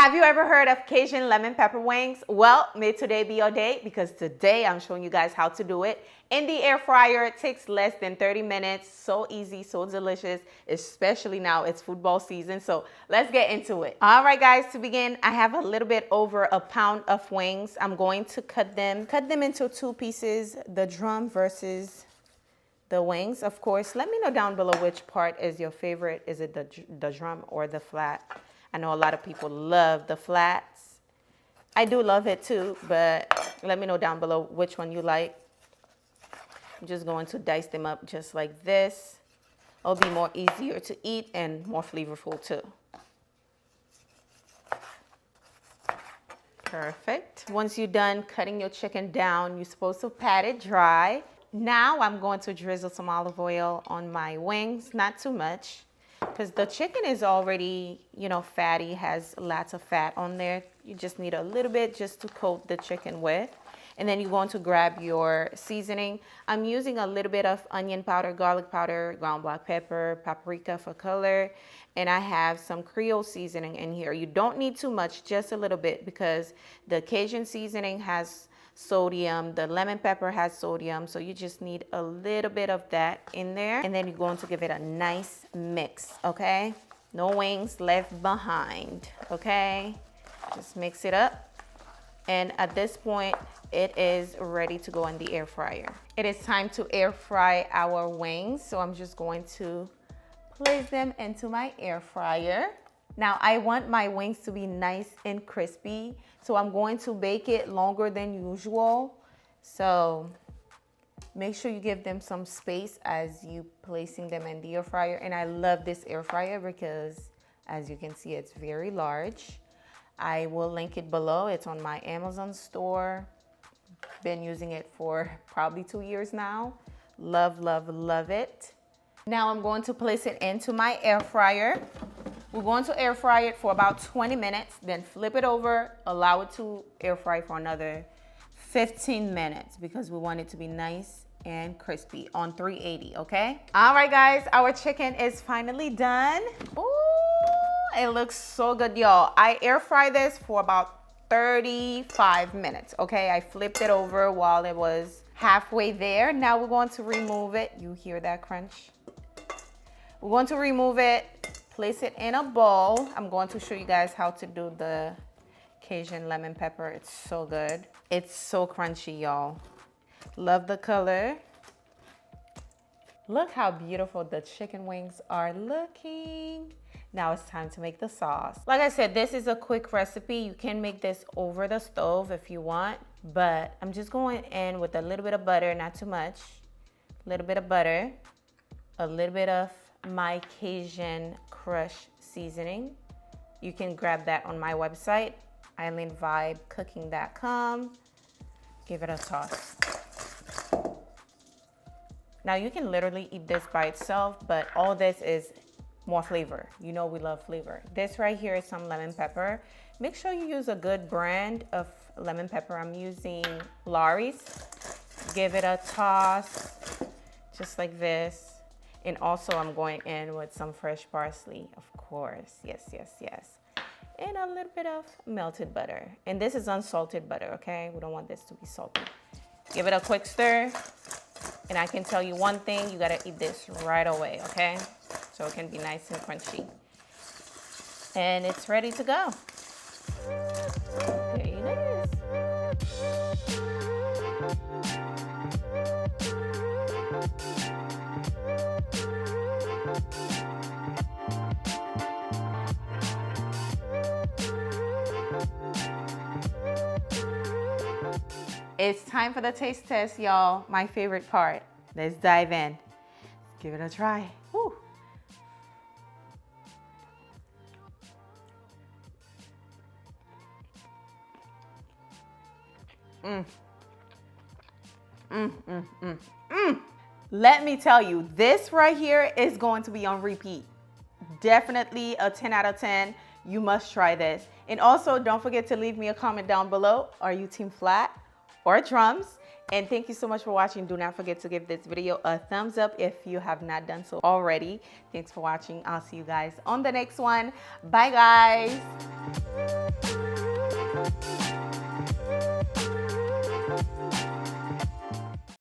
Have you ever heard of Cajun lemon pepper wings? Well, may today be your day because today I'm showing you guys how to do it in the air fryer. It takes less than 30 minutes. So easy, so delicious, especially now it's football season. So let's get into it. All right, guys, to begin, I have a little bit over a pound of wings. I'm going to cut them into two pieces, the drum versus the wings. Of course, let me know down below which part is your favorite. Is it the drum or the flat? I know a lot of people love the flats. I do love it too, but let me know down below which one you like. I'm just going to dice them up just like this. It'll be more easier to eat and more flavorful too. Perfect. Once you're done cutting your chicken down, you're supposed to pat it dry. Now I'm going to drizzle some olive oil on my wings, not too much, because the chicken is already, fatty, has lots of fat on there. You just need a little bit just to coat the chicken with. And then you're going to grab your seasoning. I'm using a little bit of onion powder, garlic powder, ground black pepper, paprika for color. And I have some Creole seasoning in here. You don't need too much, just a little bit, because the Cajun seasoning has sodium, the lemon pepper has sodium, so you just need a little bit of that in there. And then you're going to give it a nice mix, okay? No wings left behind, okay? Just mix it up. And at this point, it is ready to go in the air fryer. It is time to air fry our wings, so I'm just going to place them into my air fryer. Now I want my wings to be nice and crispy, so I'm going to bake it longer than usual. So make sure you give them some space as you placing them in the air fryer. And I love this air fryer because, as you can see, it's very large. I will link it below. It's on my Amazon store. Been using it for probably 2 years now. Love, love, love it. Now I'm going to place it into my air fryer. We're going to air fry it for about 20 minutes, then flip it over, allow it to air fry for another 15 minutes because we want it to be nice and crispy on 380, okay? All right, guys, our chicken is finally done. Ooh, it looks so good, y'all. I air fry this for about 35 minutes, okay? I flipped it over while it was halfway there. Now we're going to remove it. You hear that crunch? We're going to remove it. Place it in a bowl. I'm going to show you guys how to do the Cajun lemon pepper. It's so good. It's so crunchy, y'all. Love the color. Look how beautiful the chicken wings are looking. Now it's time to make the sauce. Like I said, this is a quick recipe. You can make this over the stove if you want, but I'm just going in with a little bit of butter, not too much. A little bit of butter, a little bit of my Cajun crush seasoning. You can grab that on my website, islandvibecooking.com. Give it a toss. Now you can literally eat this by itself, but all this is more flavor. You know we love flavor. This right here is some lemon pepper. Make sure you use a good brand of lemon pepper. I'm using Lawry's. Give it a toss, just like this. And also I'm going in with some fresh parsley, of course. Yes, yes, yes. And a little bit of melted butter. And this is unsalted butter, okay? We don't want this to be salty. Give it a quick stir. And I can tell you one thing, you gotta eat this right away, okay? So it can be nice and crunchy. And it's ready to go. There it is. It's time for the taste test, y'all. My favorite part. Let's dive in. Give it a try. Woo. Let me tell you, this right here is going to be on repeat. Definitely a 10 out of 10. You must try this. And also, don't forget to leave me a comment down below. Are you team flat or drums. And thank you so much for watching. Do not forget to give this video a thumbs up if you have not done so already. Thanks for watching. I'll see you guys on the next one. Bye, guys.